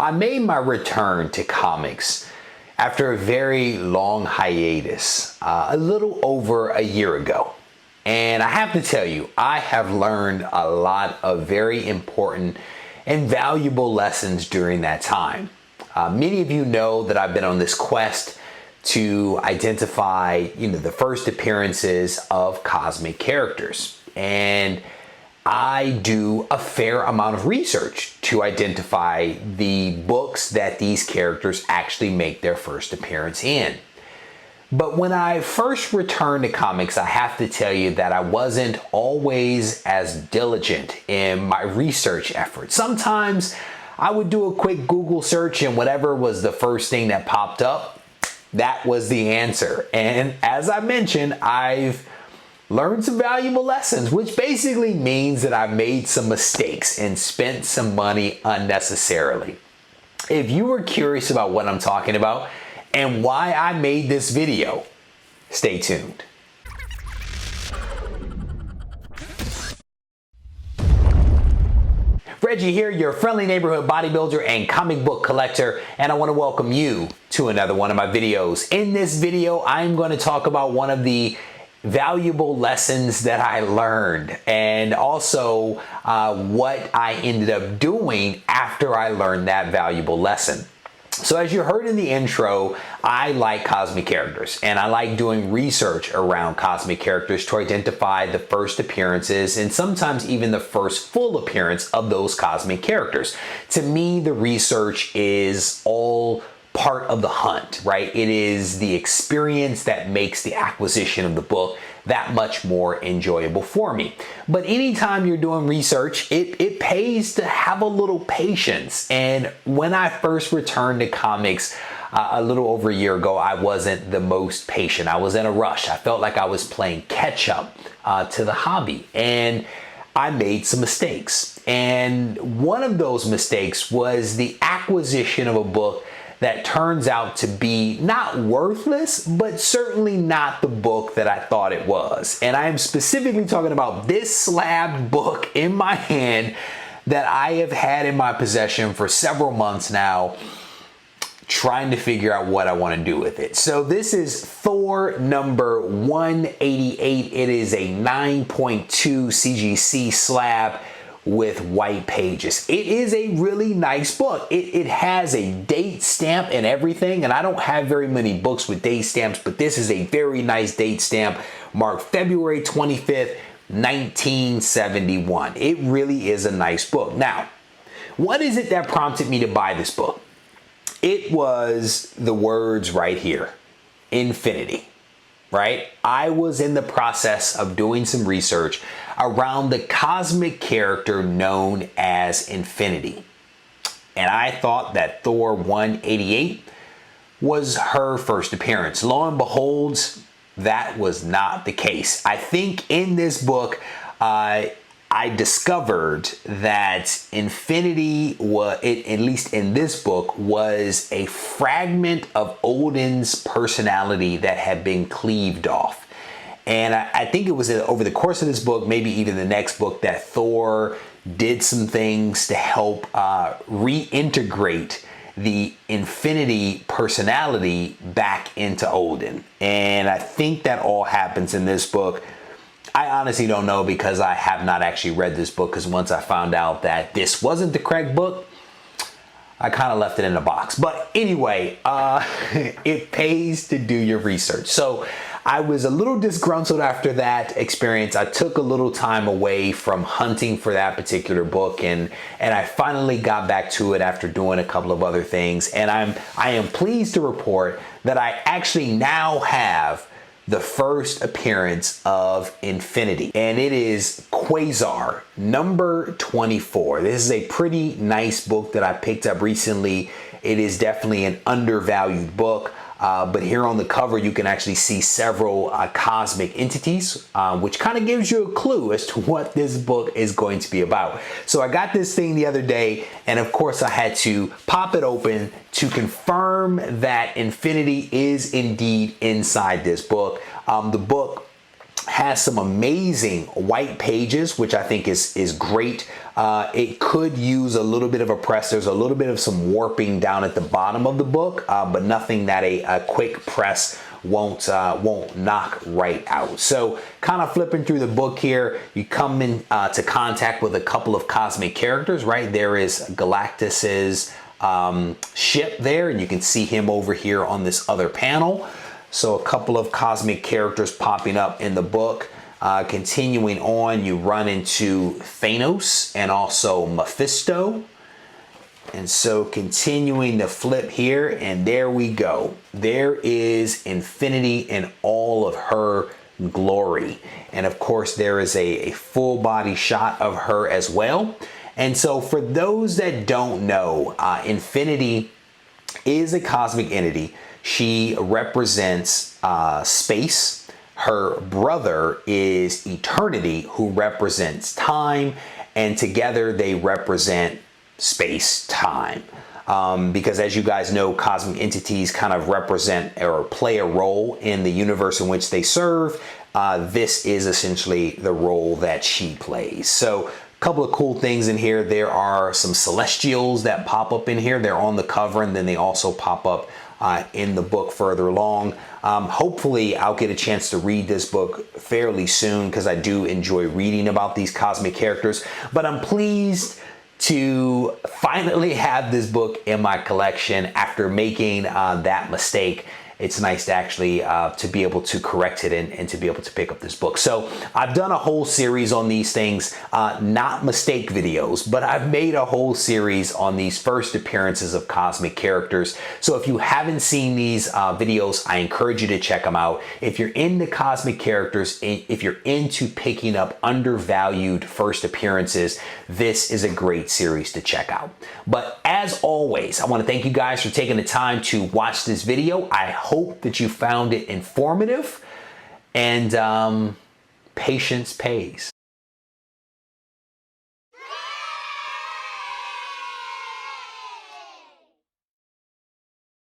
I made my return to comics after a very long hiatus, a little over a year ago. And I have to tell you, I have learned a lot of very important and valuable lessons during that time. Many of you know that I've been on this quest to identify, the first appearances of cosmic characters. And I do a fair amount of research to identify the books that these characters actually make their first appearance in. But when I first returned to comics, I have to tell you that I wasn't always as diligent in my research efforts. Sometimes I would do a quick Google search and whatever was the first thing that popped up, that was the answer. And as I mentioned, I've learned some valuable lessons, which basically means that I've made some mistakes and spent some money unnecessarily. If you were curious about what I'm talking about and why I made this video, stay tuned. Reggie here, your friendly neighborhood bodybuilder and comic book collector, and I want to welcome you to another one of my videos. In this video, I'm going to talk about one of the valuable lessons that I learned, and also what I ended up doing after I learned that valuable lesson. So as you heard in the intro, I like cosmic characters, and I like doing research around cosmic characters to identify the first appearances and sometimes even the first full appearance of those cosmic characters. To me, the research is all part of the hunt, right? It is the experience that makes the acquisition of the book that much more enjoyable for me. But anytime you're doing research, it pays to have a little patience. And when I first returned to comics a little over a year ago, I wasn't the most patient. I was in a rush. I felt like I was playing catch up to the hobby, and I made some mistakes. And one of those mistakes was the acquisition of a book that turns out to be not worthless, but certainly not the book that I thought it was. And I am specifically talking about this slabbed book in my hand that I have had in my possession for several months now, trying to figure out what I want to do with it. So this is Thor number 188. It is a 9.2 CGC slab with white pages. It is a really nice book. It has a date stamp and everything, and I don't have very many books with date stamps, but this is a very nice date stamp marked February 25th, 1971. It really is a nice book. Now, what is it that prompted me to buy this book? It was the words right here, infinity. Right? I was in the process of doing some research around the cosmic character known as Infinity. And I thought that Thor 188 was her first appearance. Lo and behold, that was not the case. I think in this book, I discovered that Infinity was, at least in this book, was a fragment of Odin's personality that had been cleaved off. And I think it was over the course of this book, maybe even the next book, that Thor did some things to help reintegrate the Infinity personality back into Odin. And I think that all happens in this book. I honestly don't know, because I have not actually read this book, because once I found out that this wasn't the correct book, I kind of left it in a box. But anyway, it pays to do your research. So I was a little disgruntled after that experience. I took a little time away from hunting for that particular book, and I finally got back to it after doing a couple of other things. And I am pleased to report that I actually now have the first appearance of Infinity, and it is Quasar number 24. This is a pretty nice book that I picked up recently. It is definitely an undervalued book, but here on the cover you can actually see several cosmic entities, which kind of gives you a clue as to what this book is going to be about. So I got this thing the other day, and of course I had to pop it open to confirm that Infinity is indeed inside this book. The book has some amazing white pages, which I think is great. It could use a little bit of a press. There's a little bit of some warping down at the bottom of the book, but nothing that a quick press won't knock right out. So kind of flipping through the book here, you come in to contact with a couple of cosmic characters, right? There is Galactus's ship there, and you can see him over here on this other panel. So a couple of cosmic characters popping up in the book. Continuing on, you run into Thanos and also Mephisto. And so continuing to flip here, and there we go. There is Infinity in all of her glory. And of course, there is a full body shot of her as well. And so for those that don't know, Infinity is a cosmic entity. She represents space. Her brother is Eternity, who represents time, and together they represent space-time. Because as you guys know, cosmic entities kind of represent or play a role in the universe in which they serve. This is essentially the role that she plays. So a couple of cool things in here. There are some celestials that pop up in here. They're on the cover, and then they also pop up in the book further along. Hopefully I'll get a chance to read this book fairly soon, because I do enjoy reading about these cosmic characters. But I'm pleased to finally have this book in my collection after making that mistake. It's nice to actually to be able to correct it and to be able to pick up this book. So I've done a whole series on these things, not mistake videos, but I've made a whole series on these first appearances of cosmic characters. So if you haven't seen these videos, I encourage you to check them out. If you're into cosmic characters, if you're into picking up undervalued first appearances, this is a great series to check out. But as always, I want to thank you guys for taking the time to watch this video. I hope that you found it informative, and patience pays.